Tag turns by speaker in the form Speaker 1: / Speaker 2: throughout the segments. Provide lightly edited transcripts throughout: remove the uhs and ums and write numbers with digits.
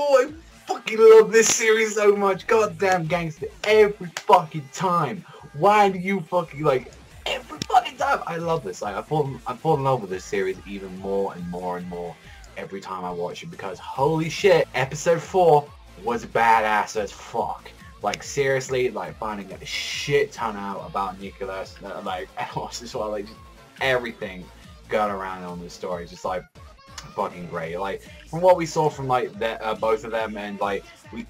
Speaker 1: Oh, I fucking love this series so much. Goddamn gangster. Every fucking time. Why do you fucking like every fucking time? I love this. Like I fall in love with this series even more and more and more every time I watch it because holy shit, episode 4 was badass as fuck. Like seriously, like finding a shit ton out about Nicholas, like and also as well, like just everything going around on this story is just like fucking great. Like from what we saw from like both of them, and like we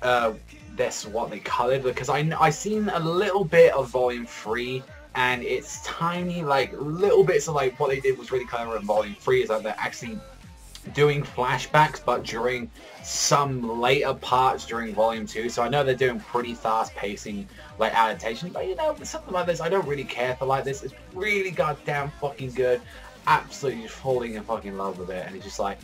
Speaker 1: that's what they colored, because I seen a little bit of volume 3 and it's tiny like little bits of like what they did was really clever in volume 3 is that they're actually doing flashbacks but during some later parts during volume 2, so I know they're doing pretty fast pacing like adaptation, but you know, something like this I don't really care for. Like this, it's really goddamn fucking good, absolutely falling in fucking love with it. And it's just like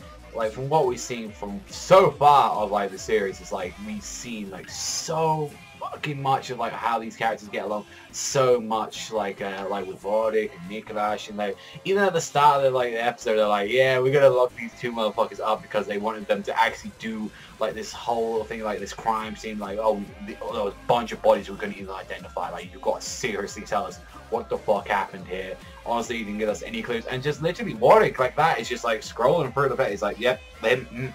Speaker 1: from what we've seen from so far of like the series, it's like we've seen like so fucking much of like how these characters get along, so much like with Vorik and Nicholas, and like even at the start of the episode they're like, yeah, we're gonna lock these two motherfuckers up because they wanted them to actually do like this whole thing, like this crime scene, like there was a bunch of bodies we couldn't even identify, like you've got to seriously tell us what the fuck happened here. Honestly, you didn't give us any clues, and just literally Warwick like that is just like scrolling through the bit. He's like, yep, them.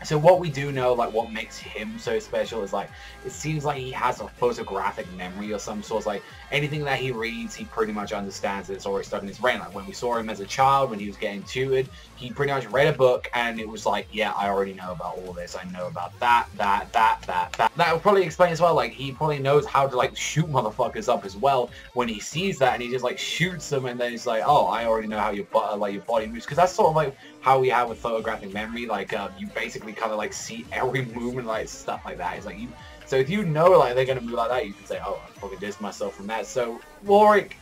Speaker 1: So what we do know, like what makes him so special is like, it seems like he has a photographic memory or some sort. Like anything that he reads, he pretty much understands. It's already stuck in his brain. Like when we saw him as a child, when he was getting tutored, he pretty much read a book and it was like, yeah, I already know about all this. I know about that. That would probably explain as well. Like he probably knows how to like shoot motherfuckers up as well when he sees that, and he just like shoots them, and then he's like, oh, I already know how your body moves, because that's sort of like how we have with photographic memory. Like you basically kind of like see every movement, like stuff like that. It's like you, so if you know like they're gonna move like that, you can say, oh, I fucking dissed myself from that. So Warwick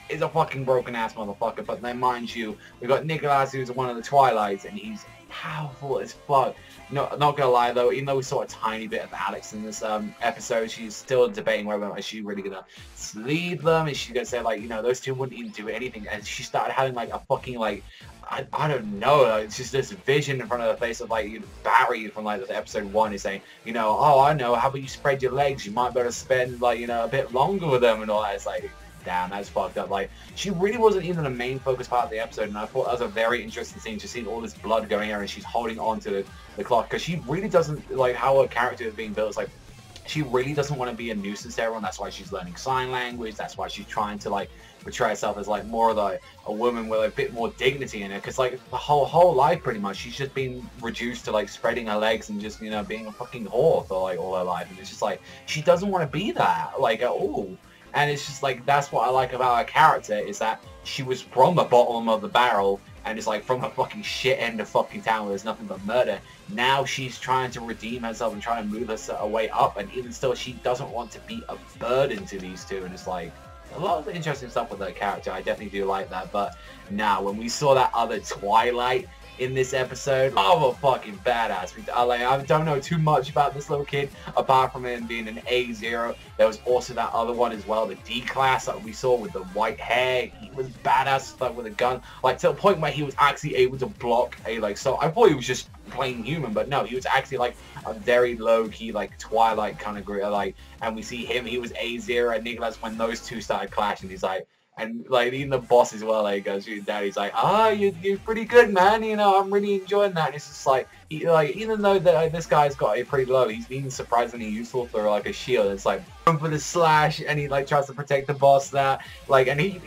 Speaker 1: is a fucking broken ass motherfucker, but then mind you, we got Nicholas, who's one of the Twilights, and he's powerful as fuck. No, not gonna lie though, even though we saw a tiny bit of Alex in this episode, she's still debating whether is she really gonna leave them. Is she gonna say like, you know, those two wouldn't even do anything? And she started having like a fucking like, I don't know, like, it's just this vision in front of the face of like Barry from like episode 1 is saying, you know, oh, I know, how about you spread your legs? You might better spend like, you know, a bit longer with them and all that. It's like, damn, that's fucked up. Like, she really wasn't even the main focus part of the episode, and I thought that was a very interesting scene to see all this blood going on and she's holding on to the clock, because she really doesn't, like, how her character is being built, it's like, she really doesn't want to be a nuisance to everyone. That's why she's learning sign language. That's why she's trying to like portray herself as like more of a woman with a bit more dignity in her. Because like the whole life, pretty much, she's just been reduced to like spreading her legs and just, you know, being a fucking whore for like all her life. And it's just like she doesn't want to be that like at all. And it's just like, that's what I like about her character, is that she was from the bottom of the barrel, and it's like from a fucking shit end of fucking town where there's nothing but murder. Now she's trying to redeem herself and trying to move her way up, and even still she doesn't want to be a burden to these two. And it's like a lot of interesting stuff with her character. I definitely do like that. But now when we saw that other Twilight in this episode, oh, a fucking badass. I don't know too much about this little kid apart from him being an A0. There was also that other one as well, the D-class that we saw with the white hair. He was badass, like with a gun, like to the point where he was actually able to block a like. So I thought he was just plain human, but no, he was actually like a very low-key like Twilight kind of group. Like, and we see him, he was A0 and Nicholas. When those two started clashing, he's like. And like even the boss as well, like goes, Daddy's like, you're pretty good, man. You know, I'm really enjoying that. And it's just like, even though that this guy's got a pretty low, he's being surprisingly useful for like a shield. It's like for the slash, and he like tries to protect the boss. That like, and he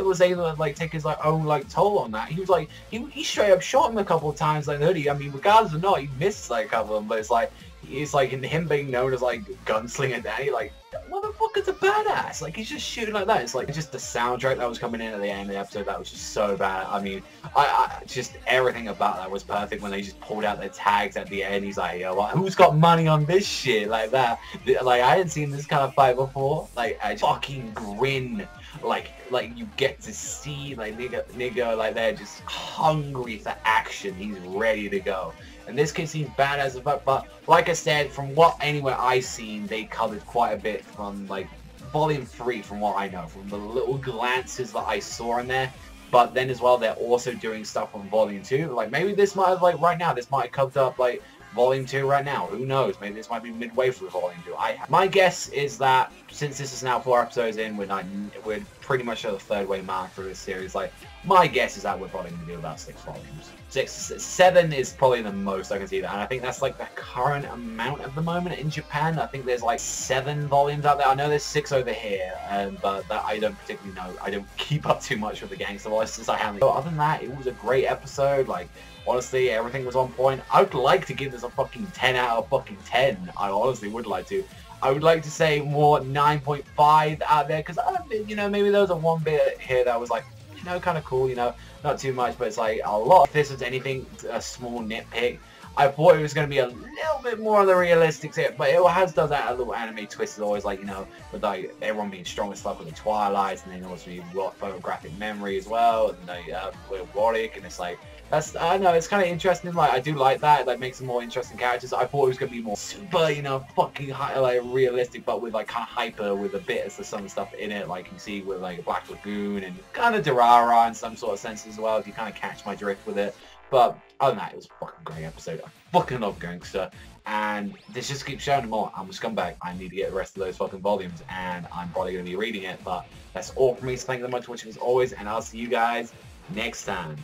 Speaker 1: was able to like take his like own like toll on that. He was like, he straight up shot him a couple of times like hoodie. I mean, regardless of not, he missed like a couple of them, but it's like. It's like in him being known as like Gunslinger Daddy, like motherfucker's a badass. Like he's just shooting like that. It's like just the soundtrack that was coming in at the end of the episode, that was just so bad. I mean, I just everything about that was perfect. When they just pulled out their tags at the end, he's like, yo, who's got money on this shit like that? Like I hadn't seen this kind of fight before. Like I fucking grin. Like you get to see like nigga like they're just hungry for action. He's ready to go. And this kid seems badass as fuck, but like I said, from what anywhere I seen, they covered quite a bit from like volume 3, from what I know, from the little glances that I saw in there. But then as well, they're also doing stuff from volume 2. Like maybe this might have like right now, this might have covered up like Volume 2 right now. Who knows? Maybe this might be midway through Volume 2. My guess is that since this is now 4 episodes in, we're pretty much at the third way mark through this series. Like, my guess is that we're probably going to do about 6 volumes. 7 is probably the most I can see that, and I think that's like the current amount at the moment in Japan. I think there's like 7 volumes out there. I know there's 6 over here, but that I don't particularly know. I don't keep up too much with the Gangster Voice since I haven't. So other than that, it was a great episode. Like, honestly, everything was on point. I would like to give this a fucking 10 out of fucking 10. I honestly would like to. I would like to say more 9.5 out there, because, you know, maybe there was a one bit here that was like, you know, kind of cool, you know, not too much, but it's like a lot. If this was anything, a small nitpick, I thought it was going to be a little bit more on the realistic side, but it has done that a little anime twist. It's always like, you know, with like everyone being strong and stuff with the Twilights, and then also you've got photographic memory as well, and like with Warwick, and it's like, that's, I don't know, it's kind of interesting. Like, I do like that. That makes them more interesting characters. I thought it was going to be more super, you know, fucking like realistic, but with like kind of hyper, with a bit of some stuff in it, like you see with like Black Lagoon and kind of Durara in some sort of sense as well, if you kind of catch my drift with it. But other than that, it was a fucking great episode. I fucking love Gangster, and this just keeps showing more. I'm a scumbag. I need to get the rest of those fucking volumes, and I'm probably going to be reading it. But that's all from me. So thank you so much for watching as always, and I'll see you guys next time.